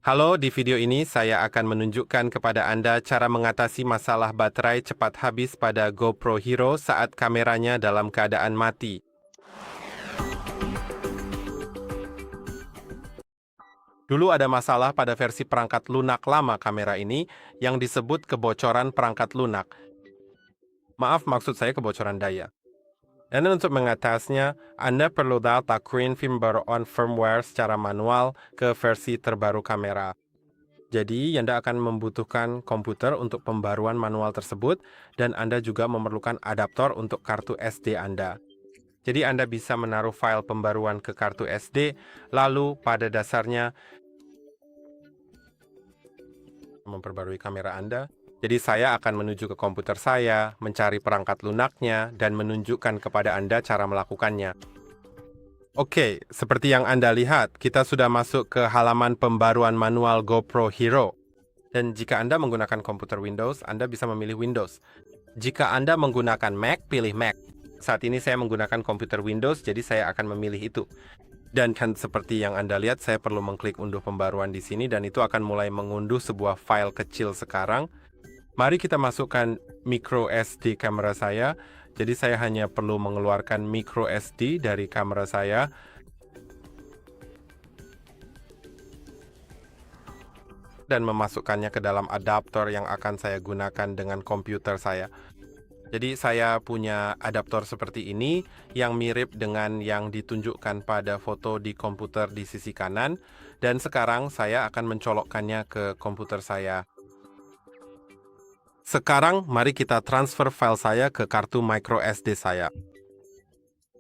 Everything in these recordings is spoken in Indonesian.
Halo, di video ini saya akan menunjukkan kepada Anda cara mengatasi masalah baterai cepat habis pada GoPro Hero saat kameranya dalam keadaan mati. Dulu ada masalah pada versi perangkat lunak lama kamera ini yang disebut kebocoran perangkat lunak. Maaf, maksud saya kebocoran daya. Dan untuk mengatasinya, Anda perlu datakan firmware on firmware secara manual ke versi terbaru kamera. Jadi, Anda akan membutuhkan komputer untuk pembaruan manual tersebut, dan Anda juga memerlukan adaptor untuk kartu SD Anda. Jadi, Anda bisa menaruh file pembaruan ke kartu SD, lalu pada dasarnya memperbarui kamera Anda. Jadi, saya akan menuju ke komputer saya, mencari perangkat lunaknya, dan menunjukkan kepada Anda cara melakukannya. Oke, seperti yang Anda lihat, kita sudah masuk ke halaman pembaruan manual GoPro Hero. Dan jika Anda menggunakan komputer Windows, Anda bisa memilih Windows. Jika Anda menggunakan Mac, pilih Mac. Saat ini saya menggunakan komputer Windows, jadi saya akan memilih itu. Dan kan seperti yang Anda lihat, saya perlu mengklik unduh pembaruan di sini, dan itu akan mulai mengunduh sebuah file kecil sekarang. Mari kita masukkan micro SD kamera saya. Jadi saya hanya perlu mengeluarkan micro SD dari kamera saya. Dan memasukkannya ke dalam adaptor yang akan saya gunakan dengan komputer saya. Jadi saya punya adaptor seperti ini yang mirip dengan yang ditunjukkan pada foto di komputer di sisi kanan. Dan sekarang saya akan mencolokkannya ke komputer saya. Sekarang mari kita transfer file saya ke kartu micro SD saya.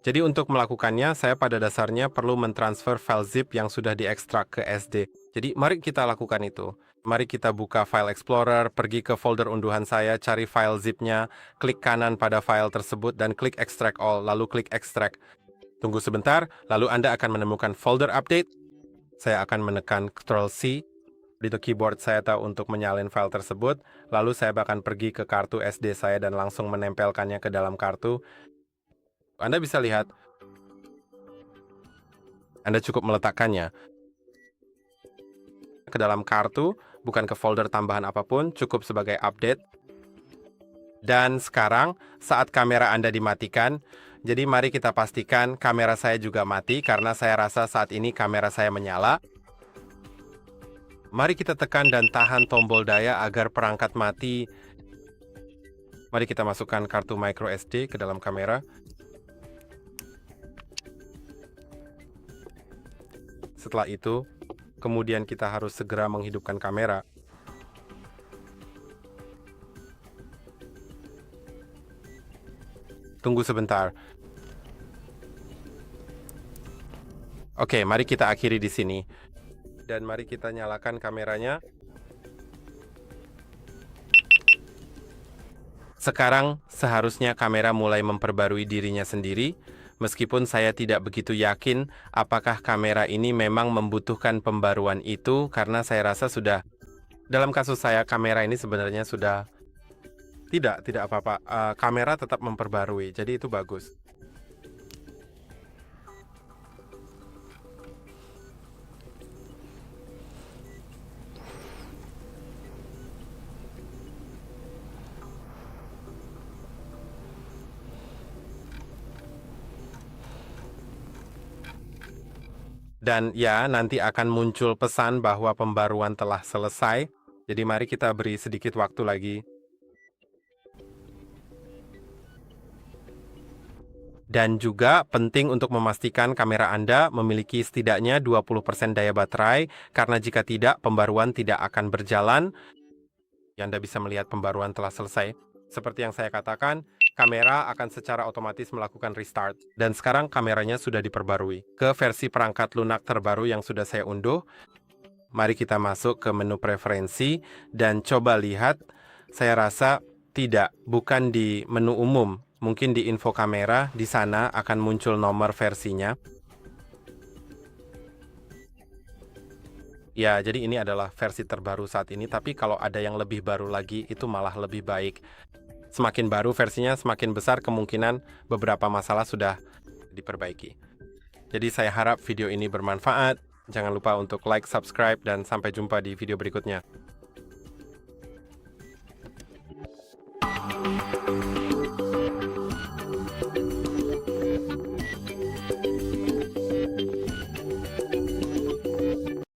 Jadi untuk melakukannya, saya pada dasarnya perlu mentransfer file zip yang sudah diekstrak ke SD. Jadi mari kita lakukan itu. Mari kita buka File Explorer, pergi ke folder unduhan saya, cari file zip-nya, klik kanan pada file tersebut, dan klik Extract All, lalu klik Extract. Tunggu sebentar, lalu Anda akan menemukan folder update. Saya akan menekan Ctrl+C di keyboard saya untuk menyalin file tersebut, lalu saya akan pergi ke kartu SD saya dan langsung menempelkannya ke dalam kartu. Anda bisa lihat, Anda cukup meletakkannya ke dalam kartu, bukan ke folder tambahan apapun, cukup sebagai update. Dan sekarang, saat kamera Anda dimatikan, jadi mari kita pastikan kamera saya juga mati, karena saya rasa saat ini kamera saya menyala. Mari kita tekan dan tahan tombol daya agar perangkat mati. Mari kita masukkan kartu micro SD ke dalam kamera. Setelah itu, kemudian kita harus segera menghidupkan kamera. Tunggu sebentar. Oke, mari kita akhiri di sini. Dan mari kita nyalakan kameranya. Sekarang, seharusnya kamera mulai memperbarui dirinya sendiri. Meskipun saya tidak begitu yakin apakah kamera ini memang membutuhkan pembaruan itu, karena saya rasa sudah, dalam kasus saya, kamera ini sebenarnya sudah tidak apa-apa. Kamera tetap memperbarui, jadi itu bagus. Dan ya, nanti akan muncul pesan bahwa pembaruan telah selesai. Jadi mari kita beri sedikit waktu lagi. Dan juga penting untuk memastikan kamera Anda memiliki setidaknya 20% daya baterai, karena jika tidak, pembaruan tidak akan berjalan. Anda bisa melihat pembaruan telah selesai. Seperti yang saya katakan, kamera akan secara otomatis melakukan restart. Dan sekarang kameranya sudah diperbarui ke versi perangkat lunak terbaru yang sudah saya unduh. Mari kita masuk ke menu preferensi dan coba lihat. Saya rasa tidak, bukan di menu umum. Mungkin di info kamera, di sana akan muncul nomor versinya. Ya, jadi ini adalah versi terbaru saat ini, tapi kalau ada yang lebih baru lagi, itu malah lebih baik. Semakin baru versinya, semakin besar kemungkinan beberapa masalah sudah diperbaiki. Jadi saya harap video ini bermanfaat. Jangan lupa untuk like, subscribe, dan sampai jumpa di video berikutnya.